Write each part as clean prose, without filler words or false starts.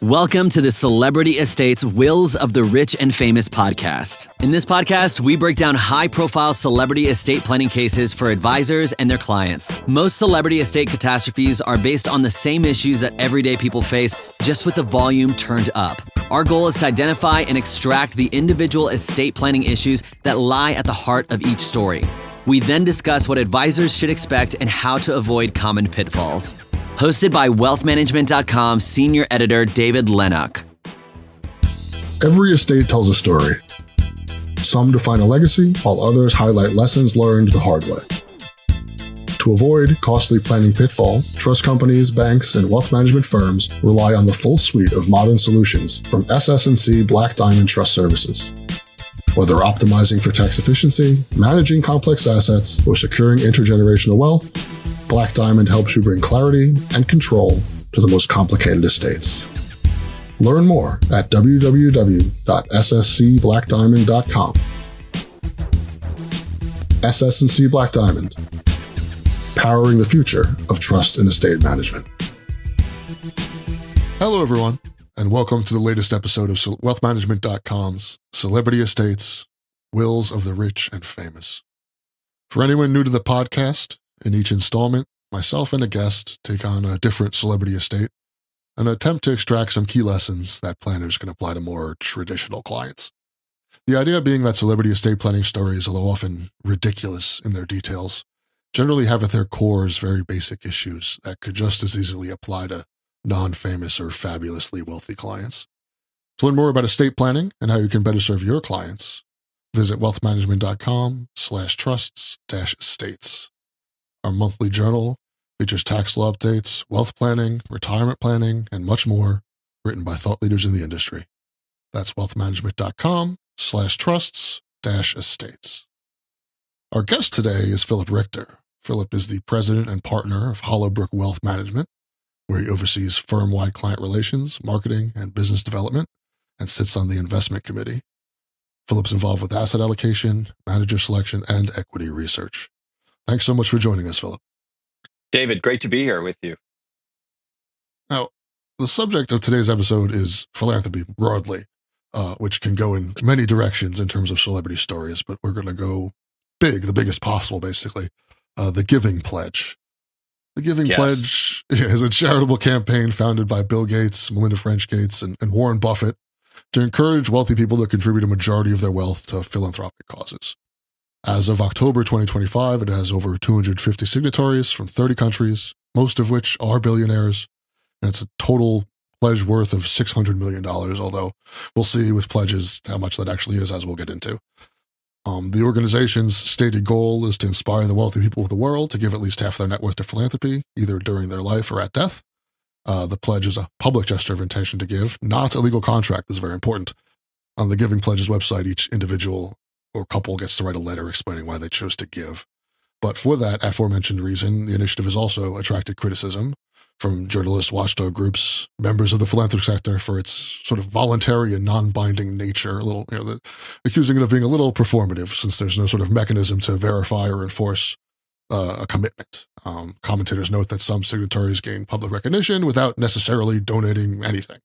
Welcome to the Celebrity Estates Wills of the Rich and Famous podcast. In this podcast, we break down high-profile celebrity estate planning cases for advisors and their clients. Most celebrity estate catastrophes are based on the same issues that everyday people face, just with the volume turned up. Our goal is to identify and extract the individual estate planning issues that lie at the heart of each story. We then discuss what advisors should expect and how to avoid common pitfalls. Hosted by wealthmanagement.com senior editor David Lenok. Every estate tells a story. Some define a legacy, while others highlight lessons learned the hard way. To avoid costly planning pitfall, trust companies, banks, and wealth management firms rely on the full suite of modern solutions from SS&C Black Diamond Trust Services. Whether optimizing for tax efficiency, managing complex assets, or securing intergenerational wealth, Black Diamond helps you bring clarity and control to the most complicated estates. Learn more at www.sscblackdiamond.com. SS&C Black Diamond, powering the future of trust and estate management. Hello, everyone, and welcome to the latest episode of wealthmanagement.com's Celebrity Estates, Wills of the Rich and Famous. For anyone new to the podcast, in each installment, myself and a guest take on a different celebrity estate and attempt to extract some key lessons that planners can apply to more traditional clients. The idea being that celebrity estate planning stories, although often ridiculous in their details, generally have at their cores very basic issues that could just as easily apply to non-famous or fabulously wealthy clients. To learn more about estate planning and how you can better serve your clients, visit wealthmanagement.com/trusts-estates. Our monthly journal features tax law updates, wealth planning, retirement planning, and much more, written by thought leaders in the industry. That's wealthmanagement.com/trusts-estates. Our guest today is Philip Richter. Philip is the president and partner of Hollow Brook Wealth Management, where he oversees firm-wide client relations, marketing, and business development, and sits on the investment committee. Philip's involved with asset allocation, manager selection, and equity research. Thanks so much for joining us, Philip. David, great to be here with you. Now, the subject of today's episode is philanthropy broadly, which can go in many directions in terms of celebrity stories, but we're going to go big, the biggest possible, basically. The Giving Pledge. The Giving Pledge is a charitable campaign founded by Bill Gates, Melinda French Gates, and Warren Buffett to encourage wealthy people to contribute a majority of their wealth to philanthropic causes. As of October 2025, it has over 250 signatories from 30 countries, most of which are billionaires, and it's a total pledge worth of $600 million, although we'll see with pledges how much that actually is, as we'll get into. The organization's stated goal is to inspire the wealthy people of the world to give at least half their net worth to philanthropy, either during their life or at death. The pledge is a public gesture of intention to give, not a legal contract. This is very important. On the Giving Pledge's website, each individual or couple gets to write a letter explaining why they chose to give. But for that aforementioned reason, the initiative has also attracted criticism from journalists, watchdog groups, members of the philanthropic sector for its sort of voluntary and non-binding nature, accusing it of being a little performative since there's no sort of mechanism to verify or enforce a commitment. Commentators note that some signatories gain public recognition without necessarily donating anything.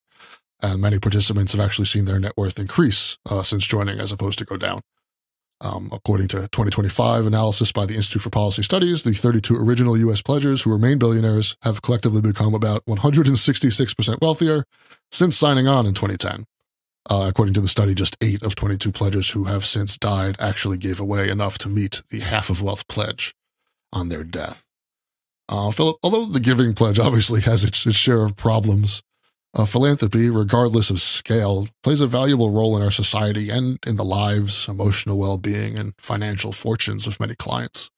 And many participants have actually seen their net worth increase since joining as opposed to go down. According to 2025 analysis by the Institute for Policy Studies, the 32 original U.S. pledgers who remain billionaires have collectively become about 166% wealthier since signing on in 2010. According to the study, just 8 of 22 pledgers who have since died actually gave away enough to meet the half of wealth pledge on their death. Philip, although the Giving Pledge obviously has its share of problems, philanthropy, regardless of scale, plays a valuable role in our society and in the lives, emotional well-being, and financial fortunes of many clients.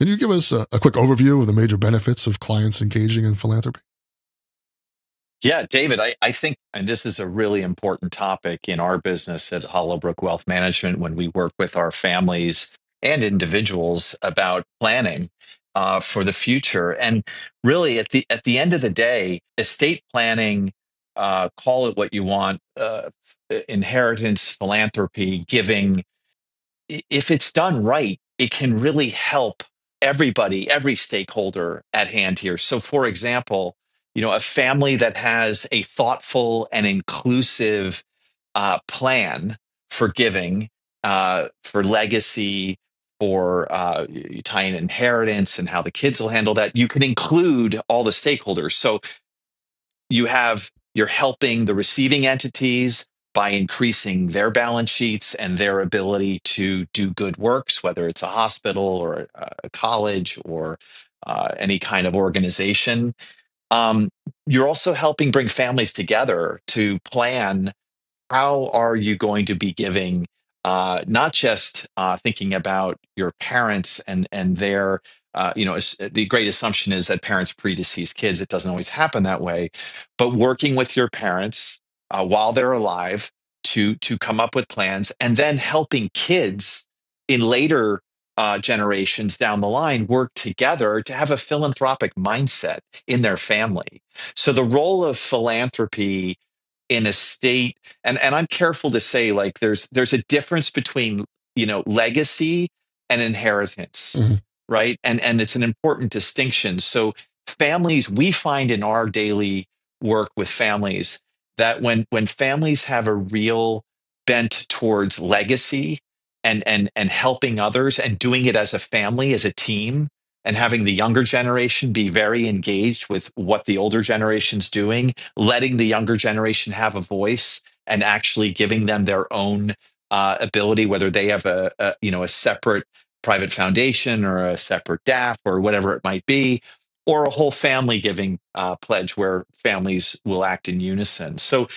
Can you give us a quick overview of the major benefits of clients engaging in philanthropy? Yeah, David, I think, and this is a really important topic in our business at Hollow Brook Wealth Management when we work with our families and individuals about planning for the future. And really, at the end of the day, estate planning, call it what you want, inheritance, philanthropy, giving, if it's done right, it can really help everybody, every stakeholder at hand here. So, for example, a family that has a thoughtful and inclusive plan for giving, for legacy, for you tie in inheritance and how the kids will handle that. You can include all the stakeholders. So you're helping the receiving entities by increasing their balance sheets and their ability to do good works, whether it's a hospital or a college or any kind of organization. Um, you're also helping bring families together to plan how are you going to be giving, not just thinking about your parents and their the great assumption is that parents predecease kids. It doesn't always happen that way, but working with your parents while they're alive to come up with plans, and then helping kids in later generations down the line work together to have a philanthropic mindset in their family. So the role of philanthropy in a state, and I'm careful to say, like, there's a difference between legacy and inheritance, Mhm. right? And it's an important distinction. So families, we find in our daily work with families that when families have a real bent towards legacy and helping others and doing it as a family, as a team, and having the younger generation be very engaged with what the older generation's doing, letting the younger generation have a voice and actually giving them their own ability, whether they have a separate private foundation or a separate DAF or whatever it might be, or a whole family giving pledge where families will act in unison. So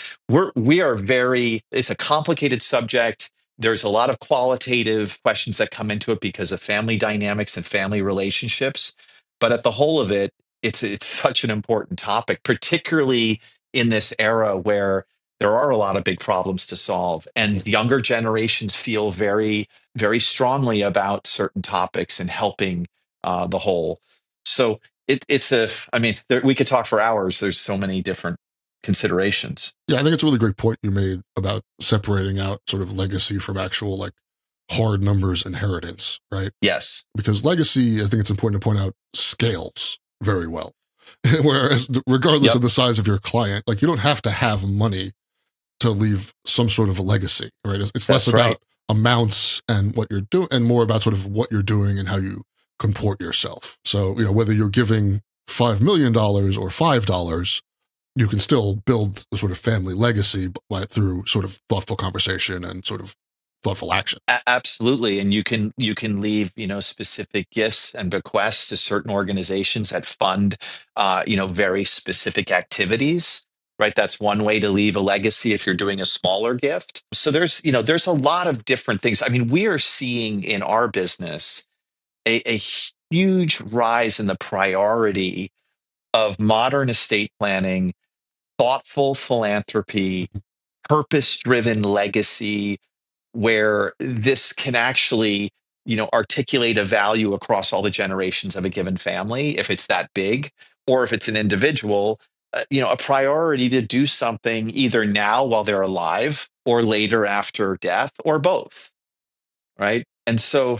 we are very. It's a complicated subject. There's a lot of qualitative questions that come into it because of family dynamics and family relationships. But at the whole of it, it's such an important topic, particularly in this era where there are a lot of big problems to solve, and younger generations feel very, very strongly about certain topics and helping the whole. So I mean, we could talk for hours. There's so many different considerations. Yeah, I think it's a really great point you made about separating out sort of legacy from actual like hard numbers inheritance, right? Yes, Because legacy, I think it's important to point out, scales very well. Whereas, regardless yep, of the size of your client, like you don't have to have money to leave some sort of a legacy, right? It's less that's right. about amounts and what you're doing and more about sort of what you're doing and how you comport yourself. So, whether you're giving $5 million or $5, you can still build a sort of family legacy through sort of thoughtful conversation and sort of thoughtful action. Absolutely, and you can leave specific gifts and bequests to certain organizations that fund very specific activities. Right, that's one way to leave a legacy if you're doing a smaller gift. So there's a lot of different things. I mean, we are seeing in our business a huge rise in the priority of modern estate planning, thoughtful philanthropy, purpose-driven legacy, where this can actually articulate a value across all the generations of a given family if it's that big, or if it's an individual, a priority to do something either now while they're alive or later after death or both, right? And so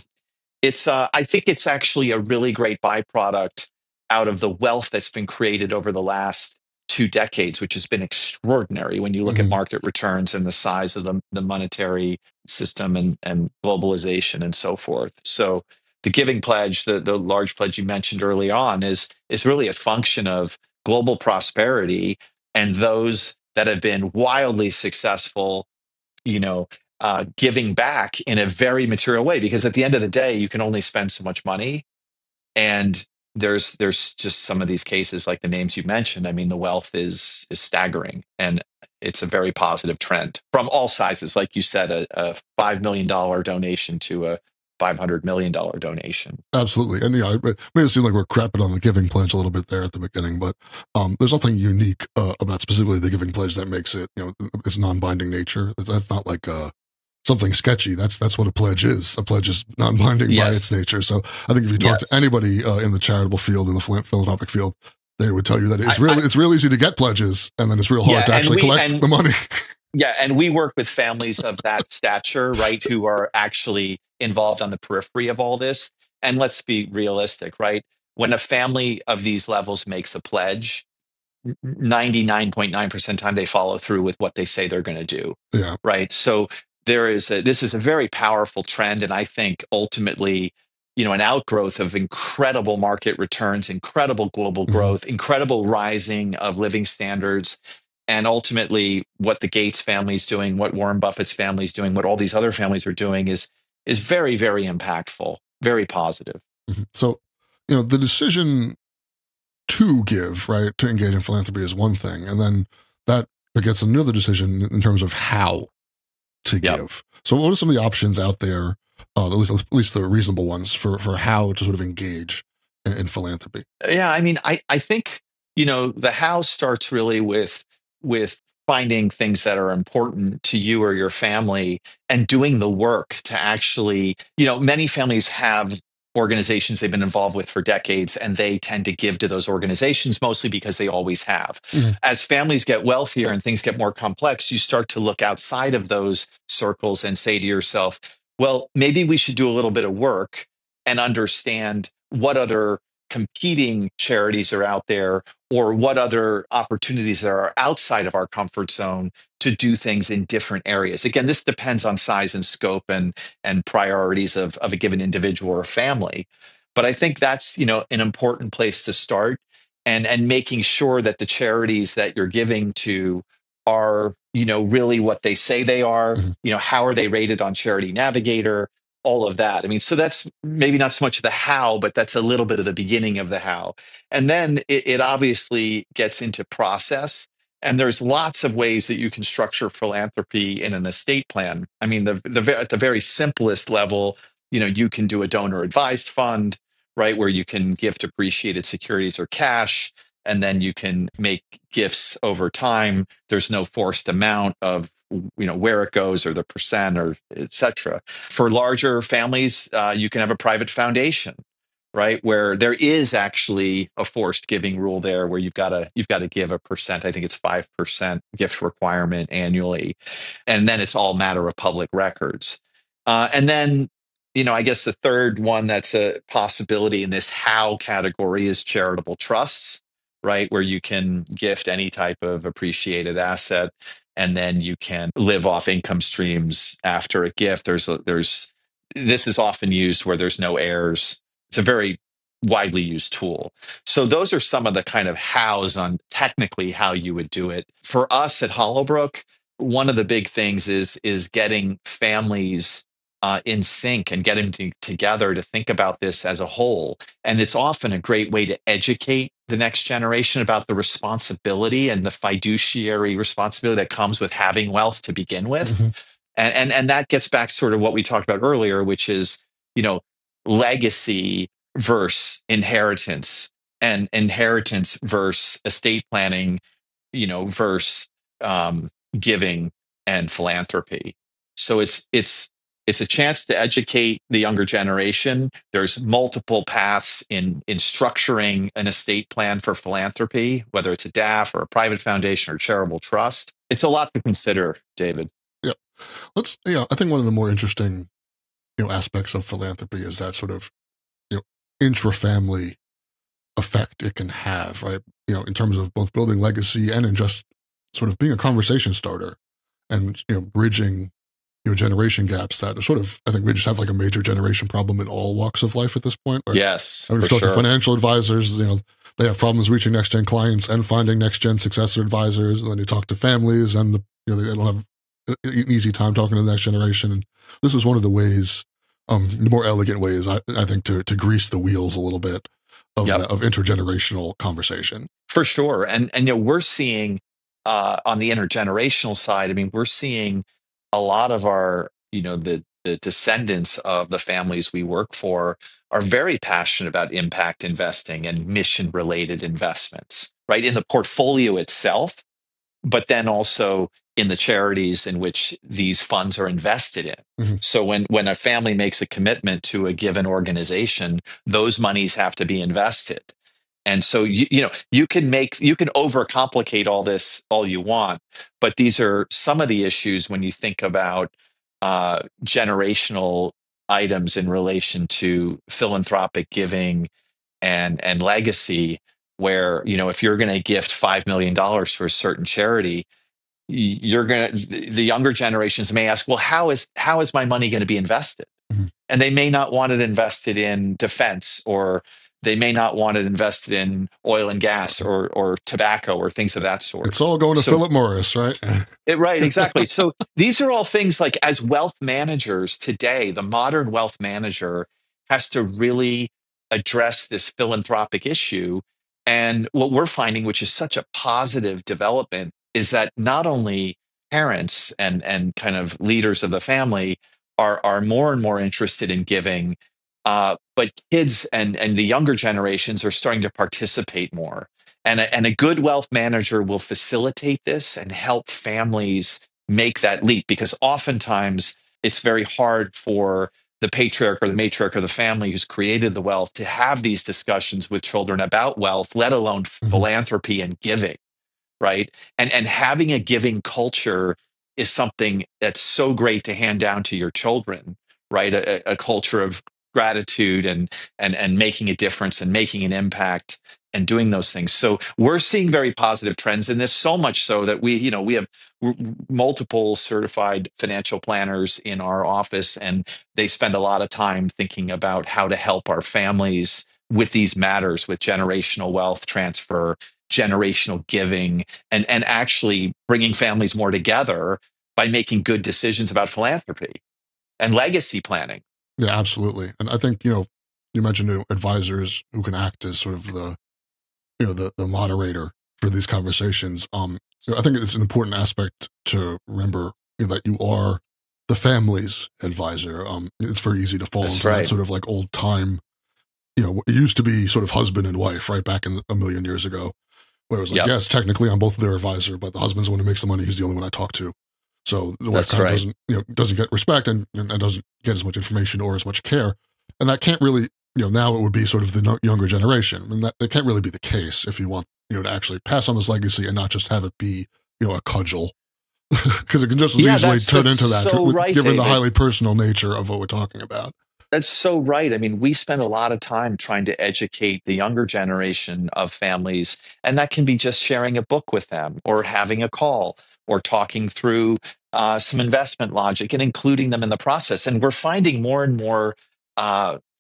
I think it's actually a really great byproduct out of the wealth that's been created over the last 2 decades, which has been extraordinary when you look at Mhm. market returns and the size of the monetary system and globalization and so forth. So the giving pledge, the large pledge you mentioned early on, is really a function of global prosperity and those that have been wildly successful, you know, giving back in a very material way. Because at the end of the day, you can only spend so much money, and there's just some of these cases like the names you mentioned. I mean, the wealth is staggering, and it's a very positive trend from all sizes. Like you said, a $5 million donation to a $500 million donation. Absolutely. And it made it seem like we're crapping on the Giving Pledge a little bit there at the beginning, but there's nothing unique about specifically the Giving Pledge that makes it, its non-binding nature. That's not like something sketchy. That's what a pledge is. A pledge is non-binding by its Yes. nature. So I think if you talk to Yes. anybody in the charitable field, in the philanthropic field, they would tell you that I it's real easy to get pledges, and then it's real hard Yeah, to and actually we collect and the money. yeah, and we work with families of that stature, right, who are actually involved on the periphery of all this. And let's be realistic, right? When a family of these levels makes a pledge, 99.9% time they follow through with what they say they're going to do. Yeah. Right. So this is a very powerful trend. And I think ultimately, an outgrowth of incredible market returns, incredible global Mhm. growth, incredible rising of living standards. And ultimately, what the Gates family is doing, what Warren Buffett's family is doing, what all these other families are doing is very, very impactful, very positive. Mhm. So, the decision to give, right, to engage in philanthropy is one thing. And then that begets another decision in terms of how to Yep. give. So what are some of the options out there, at least the reasonable ones for how to sort of engage in philanthropy? Yeah, I mean, I think, the how starts really with finding things that are important to you or your family and doing the work to actually, many families have organizations they've been involved with for decades, and they tend to give to those organizations mostly because they always have. Mhm. As families get wealthier and things get more complex, you start to look outside of those circles and say to yourself, well, maybe we should do a little bit of work and understand what other competing charities are out there, or what other opportunities there are outside of our comfort zone to do things in different areas. Again, this depends on size and scope and priorities of a given individual or family. But I think that's, an important place to start, and making sure that the charities that you're giving to are, really what they say they are. Mhm. How are they rated on Charity Navigator? All of that. I mean, so that's maybe not so much the how, but that's a little bit of the beginning of the how. And then it obviously gets into process. And there's lots of ways that you can structure philanthropy in an estate plan. I mean, at the very simplest level, you can do a donor advised fund, right, where you can gift appreciated securities or cash, and then you can make gifts over time. There's no forced amount of where it goes or the percent or et cetera. For larger families, you can have a private foundation, right, where there is actually a forced giving rule there, where you've got to give a percent. I think it's 5% gift requirement annually, and then it's all matter of public records. And then, I guess the third one that's a possibility in this how category is charitable trusts, right, where you can gift any type of appreciated asset, and then you can live off income streams after a gift. There's this is often used where there's no heirs. It's a very widely used tool. So those are some of the kind of hows on technically how you would do it. For us at Hollowbrook, one of the big things is getting families in sync and getting together to think about this as a whole. And it's often a great way to educate the next generation about the responsibility and the fiduciary responsibility that comes with having wealth to begin with. Mhm. And that gets back to sort of what we talked about earlier, which is, you know, legacy versus inheritance, and inheritance versus estate planning, versus giving and philanthropy. So it's a chance to educate the younger generation. There's multiple paths in structuring an estate plan for philanthropy, whether it's a DAF or a private foundation or charitable trust. It's a lot to consider, David. Yeah. I think one of the more interesting, aspects of philanthropy is that sort of, intra-family effect it can have, right? In terms of both building legacy and in just sort of being a conversation starter and, bridging, generation gaps that are sort of, I think we just have like a major generation problem in all walks of life at this point, right? Yes, I mean, for if you talk to sure. financial advisors, they have problems reaching next gen clients and finding next gen successor advisors. And then you talk to families and, they don't have an easy time talking to the next generation. And this is one of the ways, the more elegant ways, I think, to grease the wheels a little bit Yep. of intergenerational conversation. For sure. And we're seeing on the intergenerational side, I mean, we're seeing a lot of our, the descendants of the families we work for are very passionate about impact investing and mission related investments, right? In the portfolio itself, but then also in the charities in which these funds are invested in. Mhm. So when a family makes a commitment to a given organization, those monies have to be invested. And so you can overcomplicate all this all you want, but these are some of the issues when you think about generational items in relation to philanthropic giving and legacy, where, if you're going to gift $5 million to a certain charity, the younger generations may ask, well, how is my money going to be invested? Mhm. And they may not want it invested in defense, or they may not want it invested in oil and gas or tobacco or things of that sort. It's all going to So Philip Morris, right? right, exactly. So these are all things like, as wealth managers today, the modern wealth manager has to really address this philanthropic issue. And what we're finding, which is such a positive development, is that not only parents and kind of leaders of the family are more and more interested in giving, but kids and the younger generations are starting to participate more. And a good wealth manager will facilitate this and help families make that leap, because oftentimes it's very hard for the patriarch or the matriarch of the family who's created the wealth to have these discussions with children about wealth, let alone Mhm. philanthropy and giving, right? And having a giving culture is something that's so great to hand down to your children, right? A culture of gratitude and making a difference and making an impact and doing those things. So we're seeing very positive trends in this, so much so that we have multiple certified financial planners in our office, and they spend a lot of time thinking about how to help our families with these matters, with generational wealth transfer, generational giving, and actually bringing families more together by making good decisions about philanthropy and legacy planning. Yeah, absolutely. And I think, you mentioned advisors who can act as sort of the moderator for these conversations. I think it's an important aspect to remember, that you are the family's advisor. It's very easy to fall That's into that right. sort of like old time, it used to be sort of husband and wife, right back in a million years ago, where it was like, Yep, yes, technically I'm both their advisor, but the husband's the one who makes the money. He's the only one I talk to. So the wife that's kind of right. doesn't get respect and doesn't get as much information or as much care. And that can't really, now it would be sort of the younger generation. And that it can't really be the case if you want, to actually pass on this legacy and not just have it be, a cudgel. Because it can just as Yeah, easily that's turn that's into that, so right, given the David. highly personal nature of what we're talking about. That's so right. I mean, we spend a lot of time trying to educate the younger generation of families, and that can be just sharing a book with them, or having a call, or talking through some investment logic and including them in the process. And we're finding more and more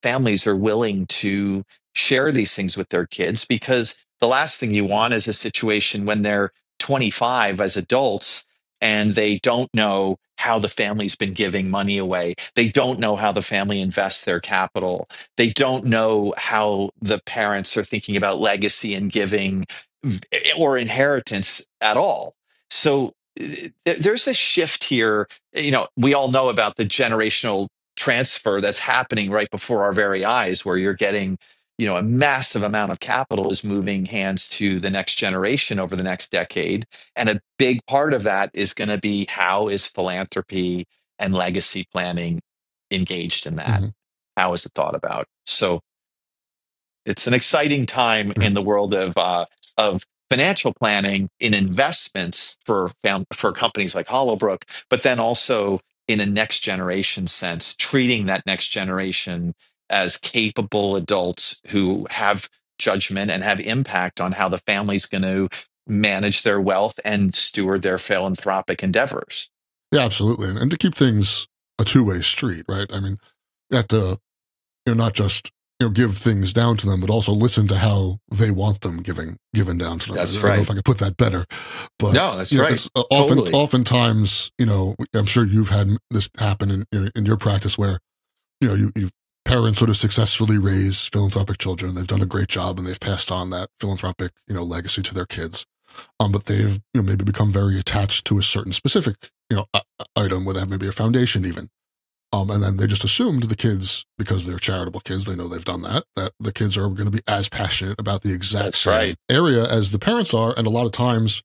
families are willing to share these things with their kids, because the last thing you want is a situation when they're 25 as adults and they don't know how the family's been giving money away. They don't know how the family invests their capital. They don't know how the parents are thinking about legacy and giving or inheritance at all. So there's a shift here. We all know about the generational transfer that's happening right before our very eyes, where you're getting, a massive amount of capital is moving hands to the next generation over the next decade. And a big part of that is going to be, how is philanthropy and legacy planning engaged in that? Hmm. How is it thought about? So it's an exciting time Yeah, in the world of financial planning in investments for companies like Hollow Brook, but then also in a next generation sense, treating that next generation as capable adults who have judgment and have impact on how the family's going to manage their wealth and steward their philanthropic endeavors. yeah, absolutely. And to keep things a two-way street, right? I mean, you have to, not just give things down to them, but also listen to how they want them given down to them. I That's don't know right. if I could put that better, but No, that's right. it's Totally. oftentimes, I'm sure you've had this happen in your practice where you parents sort of successfully raise philanthropic children. They've done a great job and they've passed on that philanthropic legacy to their kids. But they've maybe become very attached to a certain specific item where they have maybe a foundation even. And then they just assumed the kids, because they're charitable kids, they know they've done that the kids are going to be as passionate about the exact That's same right. area as the parents are. And a lot of times,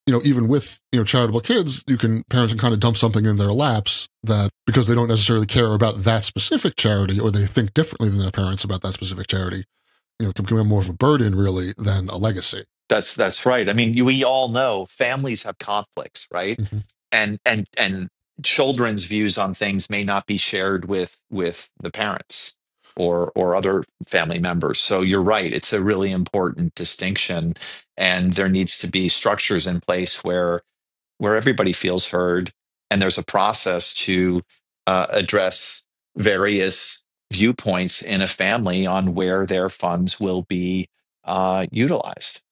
even with, charitable kids, parents can kind of dump something in their laps that, because they don't necessarily care about that specific charity, or they think differently than their parents about that specific charity, can become more of a burden really than a legacy. That's right. I mean, we all know families have conflicts, right? Hmm. And children's views on things may not be shared with the parents. or other family members. So you're right. It's a really important distinction. And there needs to be structures in place where everybody feels heard, and there's a process to address various viewpoints in a family on where their funds will be utilized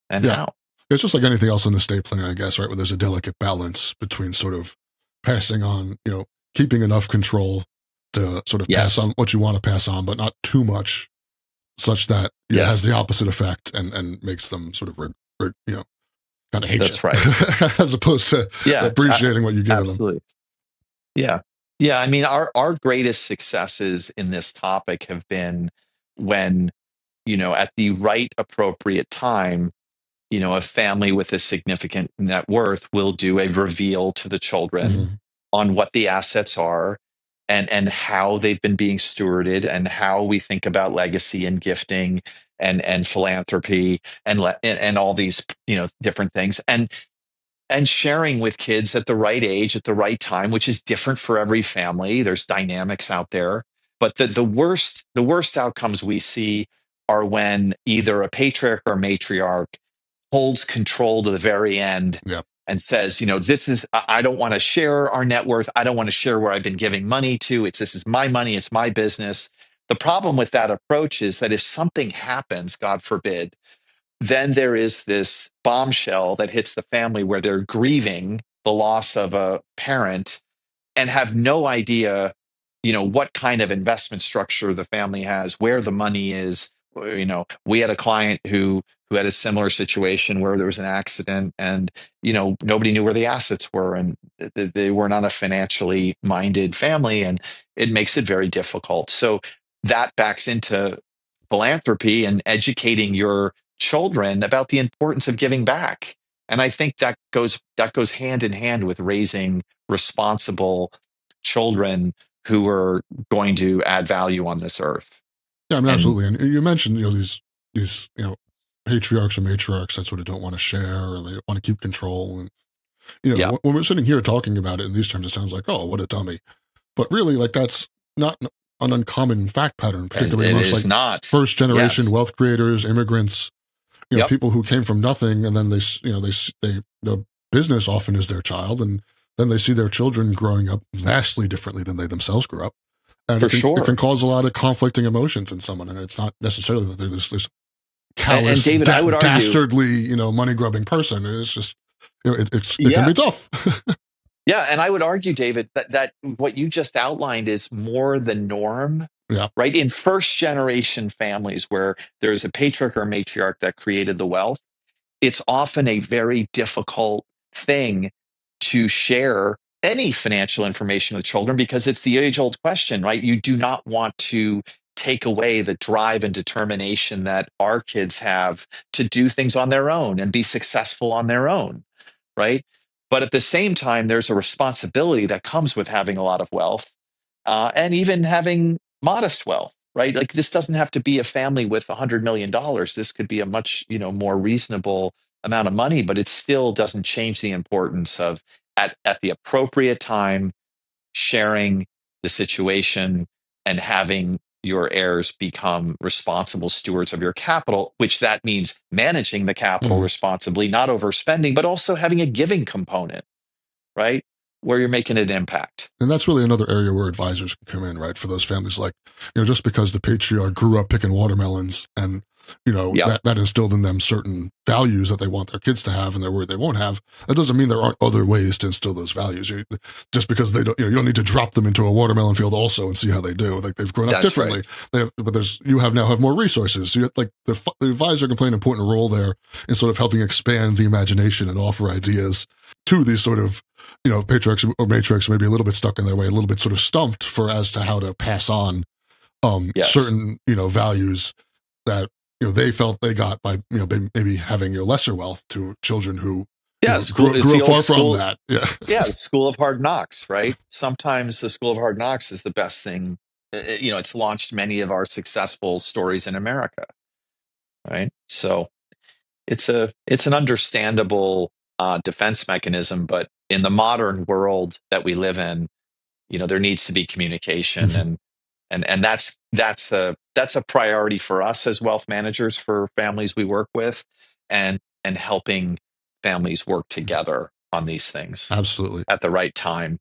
and Yeah. how. It's just like anything else in estate planning, I guess, right? Where there's a delicate balance between sort of passing on, keeping enough control to sort of pass Yes. on what you want to pass on, but not too much, such that it Yes. has the opposite effect and makes them sort of, kind of hate That's you. right. As opposed to appreciating what you're giving Absolutely. Yeah. Yeah. I mean, our greatest successes in this topic have been when, at the right appropriate time, a family with a significant net worth will do a reveal to the them. children on what the assets are and how they've been being stewarded and how we think about legacy and gifting and philanthropy and all these different things and sharing with kids at the right age at the right time, which is different for every family. There's dynamics out there, but the worst outcomes we see are when either a patriarch or matriarch holds control to the very end Yeah. and says, this is, I don't want to share our net worth. I don't want to share where I've been giving money to. This is my money. It's my business. The problem with that approach is that if something happens, God forbid, then there is this bombshell that hits the family where they're grieving the loss of a parent and have no idea, what kind of investment structure the family has, where the money is. We had a client who had a similar situation where there was an accident and, nobody knew where the assets were, and they were not a financially minded family, and it makes it very difficult. So that backs into philanthropy and educating your children about the importance of giving back. And I think that goes hand in hand with raising responsible children who are going to add value on this earth. Yeah, I mean, And absolutely. And you mentioned, these, patriarchs or matriarchs that sort of don't want to share or they want to keep control. And, yeah, when we're sitting here talking about it in these terms, it sounds like, oh, what a dummy. But really, like, that's not an uncommon fact pattern, particularly it amongst is like not. first generation Yes. wealth creators, immigrants, Yep. people who came from nothing. And then the business often is their child. And then they see their children growing up vastly differently than they themselves grew up. And For it can sure. cause a lot of conflicting emotions in someone. And it's not necessarily that there's this And callous, David, I would argue, dastardly, money grubbing person. It's just, it can yeah, be tough. yeah, and I would argue, David, that what you just outlined is more the norm, Yeah. right? In first generation families where there's a patriarch or a matriarch that created the wealth, it's often a very difficult thing to share any financial information with children because it's the age old question, right? You do not want to take away the drive and determination that our kids have to do things on their own and be successful on their own, right? But at the same time, there's a responsibility that comes with having a lot of wealth and even having modest wealth, right? Like this doesn't have to be a family with $100 million. This could be a much, more reasonable amount of money, but it still doesn't change the importance of at the appropriate time sharing the situation and having your heirs become responsible stewards of your capital, which that means managing the capital Mhm. responsibly, not overspending, but also having a giving component, right? Where you're making an impact. And that's really another area where advisors can come in, right? For those families, like, just because the patriarch grew up picking watermelons and, Yep. that instilled in them certain values that they want their kids to have and they're worried they won't have, that doesn't mean there aren't other ways to instill those values. Just because they don't, you don't need to drop them into a watermelon field also and see how they do. Like they've grown up That's differently. right. But you now have more resources. So like the advisor can play an important role there in sort of helping expand the imagination and offer ideas to these sort of, patriarchs or matriarchs may be a little bit stuck in their way, a little bit sort of stumped as to how to pass on Yes. certain, values that, they felt they got by, maybe having lesser wealth to children who, Yeah. It's grew the up far old from school. that. Yeah. Yeah. The school of hard knocks, right? Sometimes the school of hard knocks is the best thing. It's launched many of our successful stories in America, right? So it's an understandable defense mechanism, but in the modern world that we live in, there needs to be communication And that's a priority for us as wealth managers for families we work with, and helping families work together on these things Absolutely. at the right time.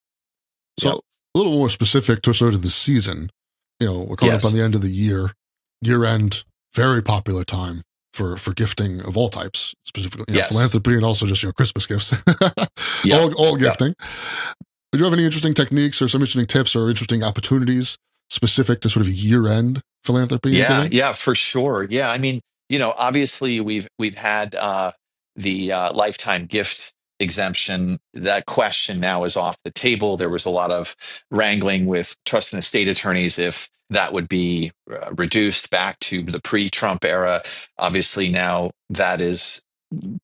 So Yep. a little more specific to sort of the season, we're coming up on Yes. the end of the year end, very popular time for gifting of all types, specifically, Yes. philanthropy and also just, Christmas gifts, Yep. all Yep. gifting. Do you have any interesting techniques or some interesting tips or interesting opportunities specific to sort of year end philanthropy and giving? Yeah, for sure. Yeah, I mean, obviously we've had the lifetime gift exemption. That question now is off the table. There was a lot of wrangling with trust and estate attorneys if that would be reduced back to the pre-Trump era. Obviously now that is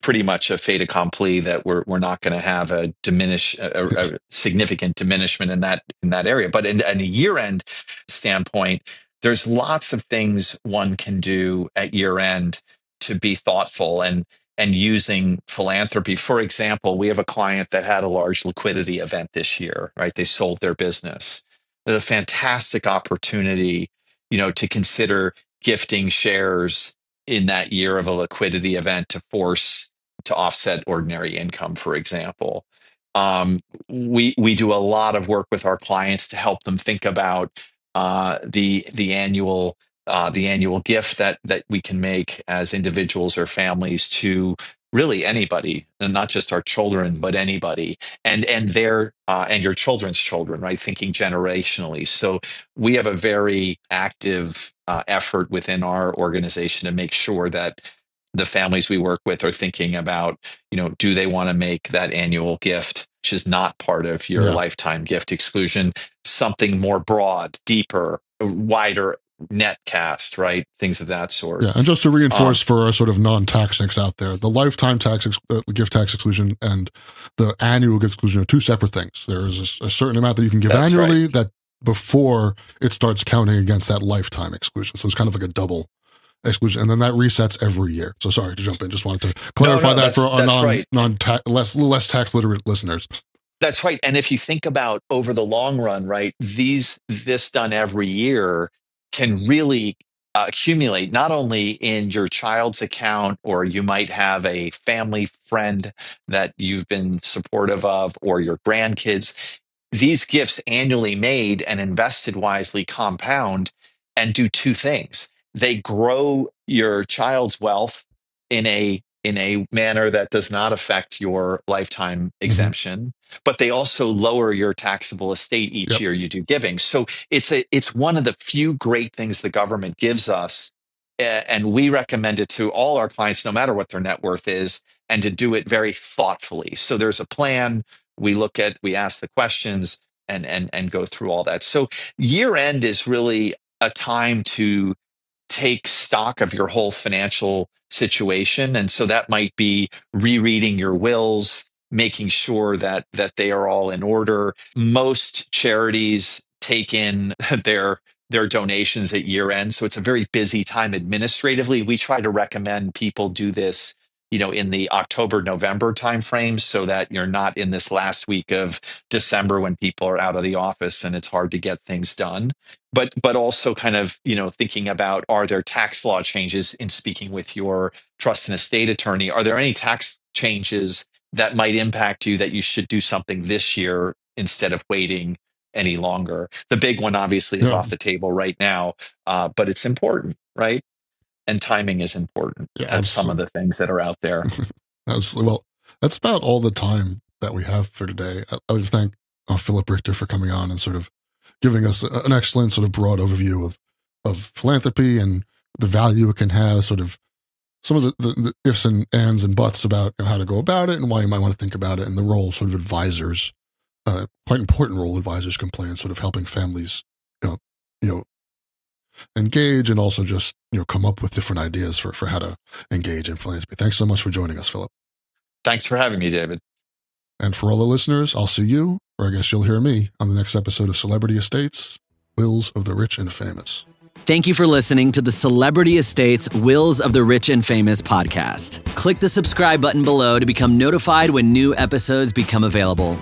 pretty much a fait accompli, that we're not going to have a significant diminishment in that area. But in a year end standpoint, there's lots of things one can do at year end to be thoughtful and using philanthropy. For example, we have a client that had a large liquidity event this year, right? They sold their business. There's a fantastic opportunity, to consider gifting shares in that year of a liquidity event to offset ordinary income, for example. We do a lot of work with our clients to help them think about the annual gift that we can make as individuals or families to really anybody, and not just our children, but anybody, and their and your children's children, right? Thinking generationally. So we have a very active effort within our organization to make sure that the families we work with are thinking about, do they want to make that annual gift, which is not part of your lifetime gift exclusion, something more broad, deeper, wider net cast, right? Things of that sort. Yeah, and just to reinforce for our sort of non-taxnics out there, the lifetime gift tax exclusion and the annual gift exclusion are two separate things. There is a certain amount that you can give annually that before it starts counting against that lifetime exclusion. So it's kind of like a double exclusion, and then that resets every year. So sorry to jump in, just wanted to clarify that for our less tax literate listeners. That's right. And if you think about over the long run, right, this done every year can really accumulate not only in your child's account, or you might have a family friend that you've been supportive of, or your grandkids. These gifts annually made and invested wisely compound and do two things. They grow your child's wealth in a manner that does not affect your lifetime exemption, but they also lower your taxable estate each year you do giving. So it's one of the few great things the government gives us, and we recommend it to all our clients, no matter what their net worth is, and to do it very thoughtfully. So there's a plan. We ask the questions and go through all that. So year end is really a time to take stock of your whole financial situation. And so that might be rereading your wills, making sure that they are all in order. Most charities take in their donations at year end. So it's a very busy time administratively. We try to recommend people do this, in the October, November timeframes, so that you're not in this last week of December when people are out of the office and it's hard to get things done. But also kind of, thinking about, are there tax law changes? In speaking with your trust and estate attorney, are there any tax changes that might impact you that you should do something this year instead of waiting any longer? The big one obviously is off the table right now, but it's important, right? And timing is important. That's some of the things that are out there. Absolutely. Well, that's about all the time that we have for today. I just thank Philip Richter for coming on and sort of giving us an excellent sort of broad overview of philanthropy and the value it can have, sort of some of the ifs and ands and buts about how to go about it and why you might want to think about it, and the role sort of advisors, quite important role advisors can play in sort of helping families, engage and also just, come up with different ideas for how to engage in philanthropy. Thanks so much for joining us, Philip. Thanks for having me, David. And for all the listeners, I'll see you, or I guess you'll hear me, on the next episode of Celebrity Estates, Wills of the Rich and Famous. Thank you for listening to the Celebrity Estates Wills of the Rich and Famous podcast. Click the subscribe button below to become notified when new episodes become available.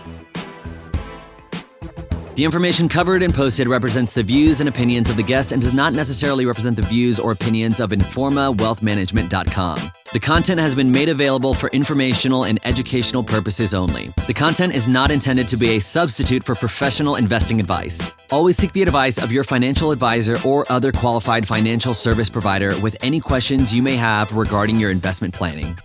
The information covered and posted represents the views and opinions of the guest and does not necessarily represent the views or opinions of informawealthmanagement.com. The content has been made available for informational and educational purposes only. The content is not intended to be a substitute for professional investing advice. Always seek the advice of your financial advisor or other qualified financial service provider with any questions you may have regarding your investment planning.